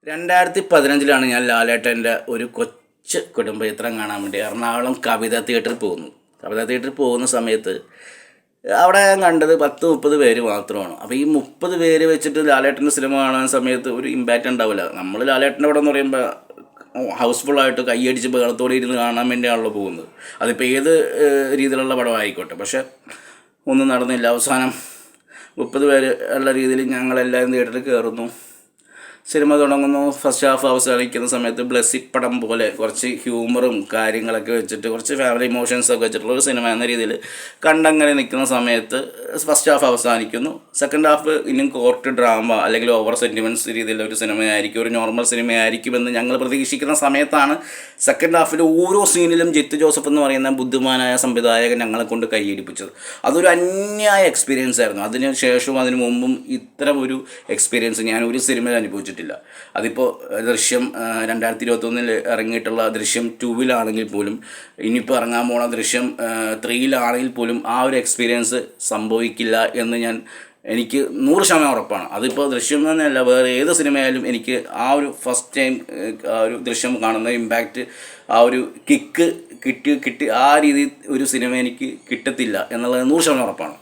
2015 ഞാൻ ലാലേട്ടൻ്റെ ഒരു കൊച്ചു കുടുംബചിത്രം കാണാൻ വേണ്ടി എറണാകുളം കവിത തിയേറ്ററിൽ പോകുന്നു. കവിത തിയേറ്ററിൽ പോകുന്ന സമയത്ത് അവിടെ ഞാൻ കണ്ടത് 10-30 പേര് മാത്രമാണ്. അപ്പോൾ ഈ 30 പേര് വെച്ചിട്ട് ലാലേട്ടൻ്റെ സിനിമ കാണുന്ന സമയത്ത് ഒരു ഇമ്പാക്റ്റ് ഉണ്ടാവില്ല. നമ്മൾ ലാലേട്ടൻ്റെ പടം എന്ന് പറയുമ്പോൾ ഹൗസ്ഫുള്ളായിട്ട് കൈയടിച്ച് ബഹളത്തോടെ ഇരുന്ന് കാണാൻ വേണ്ടിയാണല്ലോ പോകുന്നത്. അതിപ്പോൾ ഏത് രീതിയിലുള്ള പടമായിക്കോട്ടെ. പക്ഷേ ഒന്നും നടന്നില്ല. അവസാനം 30 പേര് ഉള്ള രീതിയിൽ ഞങ്ങളെല്ലാവരും തിയേറ്ററിൽ കയറുന്നു. സിനിമ തുടങ്ങുന്നു. ഫസ്റ്റ് ഹാഫ് അവസാനിക്കുന്ന സമയത്ത് ബ്ലസ്സിപ്പടം പോലെ കുറച്ച് ഹ്യൂമറും കാര്യങ്ങളൊക്കെ വെച്ചിട്ട് കുറച്ച് ഫാമിലി ഇമോഷൻസൊക്കെ വെച്ചിട്ടുള്ള ഒരു സിനിമ എന്ന രീതിയിൽ കണ്ടങ്ങനെ നിൽക്കുന്ന സമയത്ത് ഫസ്റ്റ് ഹാഫ് അവസാനിക്കുന്നു. സെക്കൻഡ് ഹാഫ് ഇനിയും കോർട്ട് ഡ്രാമ അല്ലെങ്കിൽ ഓവർ സെൻറ്റിമെൻറ്റ്സ് രീതിയിലൊരു സിനിമയായിരിക്കും, ഒരു നോർമൽ സിനിമയായിരിക്കുമെന്ന് ഞങ്ങൾ പ്രതീക്ഷിക്കുന്ന സമയത്താണ് സെക്കൻഡ് ഹാഫിൽ ഓരോ സീനിലും ജിത്തു ജോസഫ് എന്ന് പറയുന്ന ബുദ്ധിമാനായ സംവിധായകൻ ഞങ്ങളെ കൊണ്ട് കൈയടിപ്പിച്ചത്. അതൊരു അന്യായ എക്സ്പീരിയൻസ് ആയിരുന്നു. അതിന് ശേഷവും അതിന് മുമ്പും ഇത്തരം ഒരു എക്സ്പീരിയൻസ് ഞാൻ ഒരു സിനിമയിൽ അനുഭവിച്ചിട്ടില്ല. അതിപ്പോൾ ദൃശ്യം 2021 ഇറങ്ങിയിട്ടുള്ള ദൃശ്യം 2 പോലും ഇനിയിപ്പോൾ ഇറങ്ങാൻ പോണ ദൃശ്യം 3 പോലും ആ ഒരു എക്സ്പീരിയൻസ് സംഭവിക്കില്ല എന്ന് എനിക്ക് 100% ഉറപ്പാണ്. അതിപ്പോൾ ദൃശ്യം തന്നെയല്ല, വേറെ ഏത് സിനിമയായാലും എനിക്ക് ആ ഒരു ഫസ്റ്റ് ടൈം ആ ഒരു ദൃശ്യം കാണുന്ന ഇമ്പാക്റ്റ്, ആ ഒരു കിക്ക് കിട്ടി ആ രീതി ഒരു സിനിമ എനിക്ക് കിട്ടത്തില്ല എന്നുള്ളത് 100% ഉറപ്പാണ്.